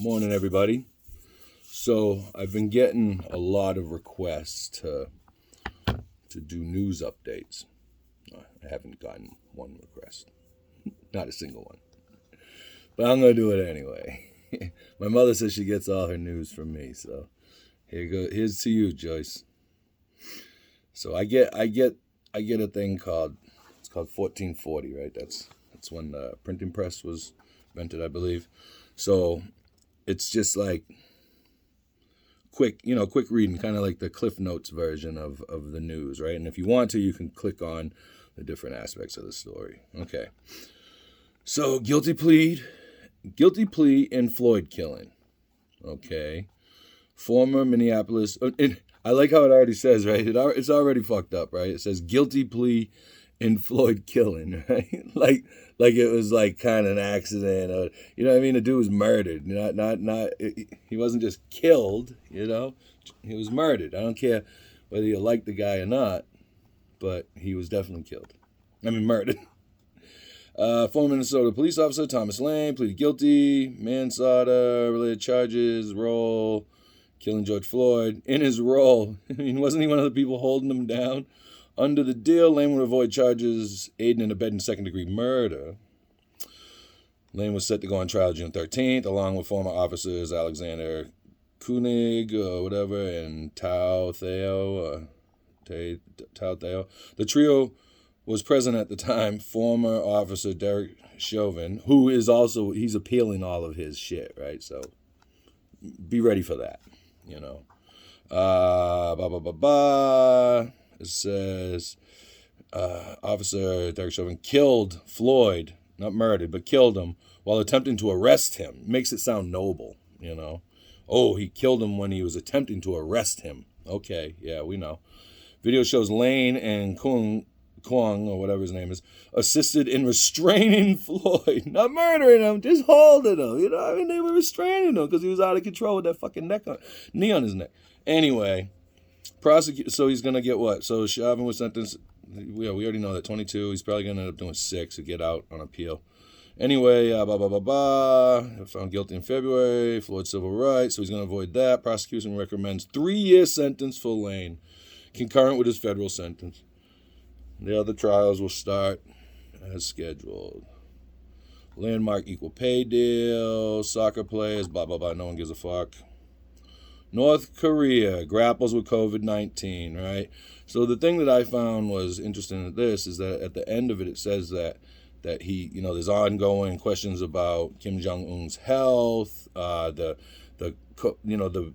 Morning, everybody. So I've been getting a lot of requests to do news updates. I haven't gotten one request, not a single one, but I'm gonna do it anyway. My mother says she gets all her news from me, so here's to you, Joyce. So I get a thing called 1440, right? That's when the printing press was invented, I believe. So it's just like quick reading, kind of like the Cliff Notes version of the news, right? And if you want to, you can click on the different aspects of the story. Okay. So guilty plea in Floyd killing. Okay. Former Minneapolis. I like how it already says, right? It's already fucked up, right? It says guilty plea in Floyd killing, right? like it was like kind of an accident, or you know what I mean? The dude was murdered, he wasn't just killed, he was murdered. I don't care whether you like the guy or not, but he was definitely killed. Murdered. Former Minnesota police officer Thomas Lane pleaded guilty, manslaughter, related charges, role, killing George Floyd. In his role, wasn't he one of the people holding him down? Under the deal, Lane would avoid charges aiding and abetting second-degree murder. Lane was set to go on trial June 13th, along with former officers Alexander Koenig or whatever and Tao Theo. The trio was present at the time. Former officer Derek Chauvin, who is also, he's appealing all of his shit, right? So be ready for that, It says, Officer Derek Chauvin killed Floyd, not murdered, but killed him while attempting to arrest him. Makes it sound noble, Oh, he killed him when he was attempting to arrest him. Okay, yeah, we know. Video shows Lane and Kwong, or whatever his name is, assisted in restraining Floyd. Not murdering him, just holding him. They were restraining him because he was out of control with that fucking knee on his neck. Anyway. So he's going to get what? So Chauvin was sentenced, we already know that, 22. He's probably going to end up doing 6 to get out on appeal. Anyway, found guilty in February, Floyd civil rights, so he's going to avoid that. Prosecution recommends 3-year sentence for Lane, concurrent with his federal sentence. The other trials will start as scheduled. Landmark equal pay deal, soccer players, blah, blah, blah, no one gives a fuck. North Korea grapples with COVID-19, right? So the thing that I found was interesting in this is that at the end of it, it says that he, there's ongoing questions about Kim Jong-un's health. The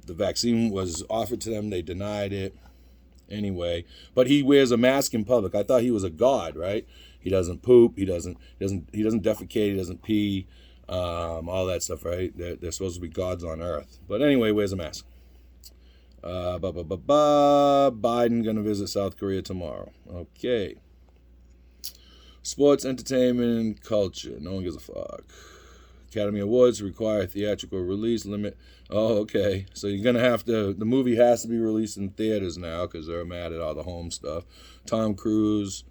vaccine was offered to them. They denied it. Anyway, but he wears a mask in public. I thought he was a god, right? He doesn't poop. He doesn't defecate. He doesn't pee. All that stuff, right? They're supposed to be gods on earth. But anyway, wears a mask. Biden gonna visit South Korea tomorrow. Okay. Sports, entertainment, and culture. No one gives a fuck. Academy Awards require theatrical release limit. Oh, okay. So you're gonna have to. The movie has to be released in theaters now because they're mad at all the home stuff. Tom Cruise.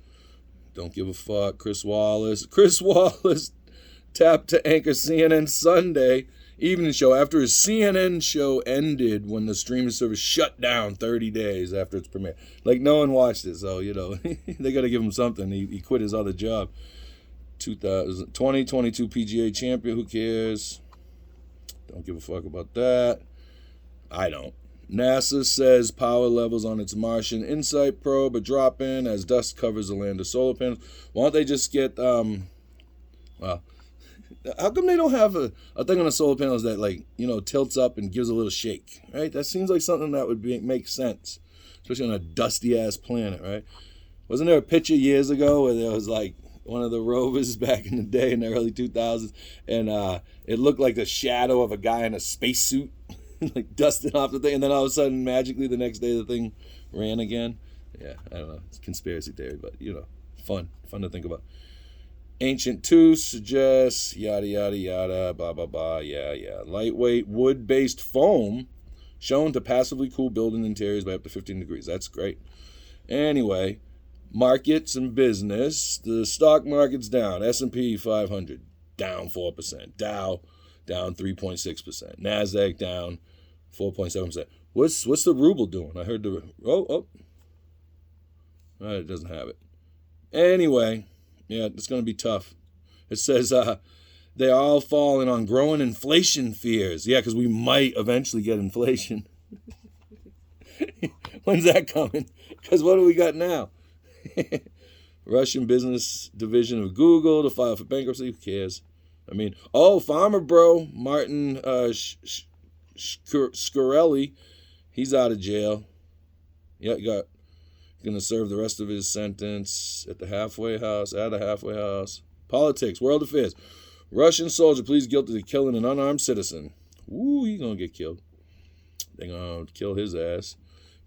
Don't give a fuck. Chris Wallace tapped to anchor CNN Sunday evening show after his CNN show ended when the streaming service shut down 30 days after its premiere. Like, no one watched it, so, they got to give him something. He quit his other job. 2022 PGA champion, who cares? Don't give a fuck about that. I don't. NASA says power levels on its Martian InSight probe are dropping as dust covers the land of solar panels. Why don't they just get, how come they don't have a thing on the solar panels that, tilts up and gives a little shake, right? That seems like something that would make sense, especially on a dusty-ass planet, right? Wasn't there a picture years ago where there was, one of the rovers back in the day in the early 2000s, and it looked like the shadow of a guy in a spacesuit, dusting off the thing, and then all of a sudden, magically, the next day, the thing ran again? Yeah, I don't know. It's a conspiracy theory, but, fun to think about. Ancient tooth suggests yada, yada, yada, blah, blah, blah, yeah. Lightweight wood-based foam shown to passively cool building interiors by up to 15 degrees. That's great. Anyway, markets and business. The stock market's down. S&P 500 down 4%. Dow down 3.6%. NASDAQ down 4.7%. What's the ruble doing? I heard it doesn't have it. Anyway, yeah, it's going to be tough. It says they are all falling on growing inflation fears. Yeah, because we might eventually get inflation. When's that coming? Because what do we got now? Russian business division of Google to file for bankruptcy. Who cares? I mean, Farmer Bro, Martin Scarelli, he's out of jail. Yeah, going to serve the rest of his sentence at the halfway house. Politics, world affairs. Russian soldier pleads guilty to killing an unarmed citizen. Ooh, he's going to get killed. They're going to kill his ass.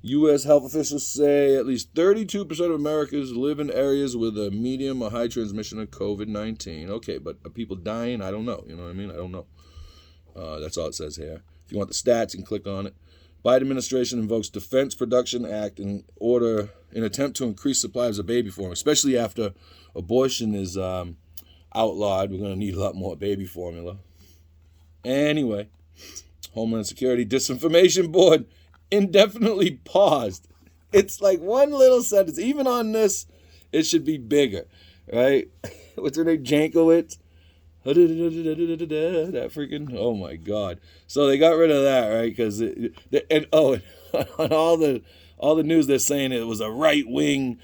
U.S. health officials say at least 32% of Americans live in areas with a medium or high transmission of COVID-19. Okay, but are people dying? I don't know. You know what I mean? I don't know. That's all it says here. If you want the stats, you can click on it. Biden administration invokes Defense Production Act in attempt to increase supplies of baby formula, especially after abortion is outlawed. We're going to need a lot more baby formula. Anyway, Homeland Security Disinformation Board indefinitely paused. It's like one little sentence. Even on this, it should be bigger, right? What's her name? Jankowicz. That freaking, oh my God. So they got rid of that, right? Because on all the news they're saying it was a right-wing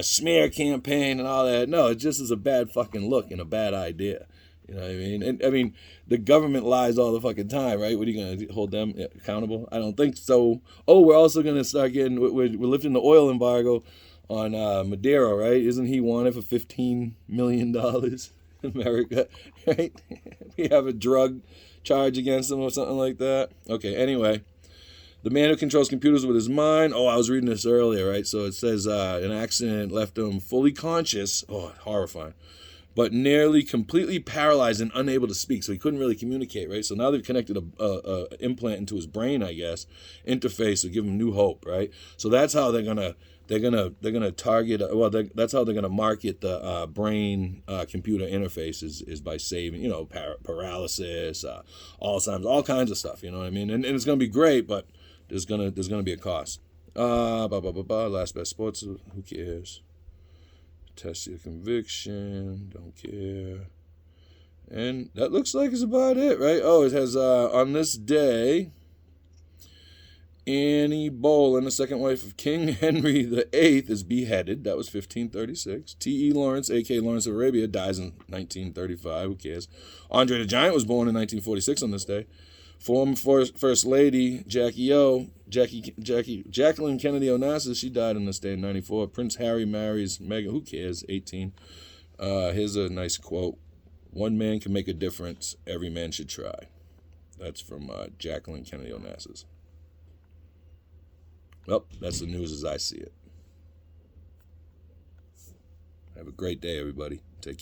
smear campaign and all that. No, it just is a bad fucking look and a bad idea. You know what I mean? And I mean, the government lies all the fucking time, right? What are you going to hold them accountable? I don't think so. Oh, we're also going to start we're lifting the oil embargo on Maduro, right? Isn't he wanted for $15 million? America, right? We have a drug charge against him or something like that. Okay, anyway. The man who controls computers with his mind. Oh, I was reading this earlier, right? So it says an accident left him fully conscious. Oh, horrifying. But nearly completely paralyzed and unable to speak. So he couldn't really communicate, right? So now they've connected a implant into his brain, I guess, interface to give him new hope, right? So that's how they're gonna target. That's how they're gonna market the brain computer interface is by saving, paralysis, Alzheimer's, all kinds of stuff. You know what I mean? And it's gonna be great, but there's gonna be a cost. Last best sports. Who cares? Test your conviction. Don't care. And that looks like it's about it, right? Oh, it has on this day, Annie Boleyn, the second wife of King Henry VIII, is beheaded. That was 1536. T.E. Lawrence, a.k.a. Lawrence of Arabia, dies in 1935. Who cares? Andre the Giant was born in 1946 on this day. Former First Lady Jacqueline Kennedy Onassis, she died on this day in 94. Prince Harry marries Meghan. Who cares? 18. Here's a nice quote. One man can make a difference. Every man should try. That's from Jacqueline Kennedy Onassis. Well, that's the news as I see it. Have a great day, everybody. Take care.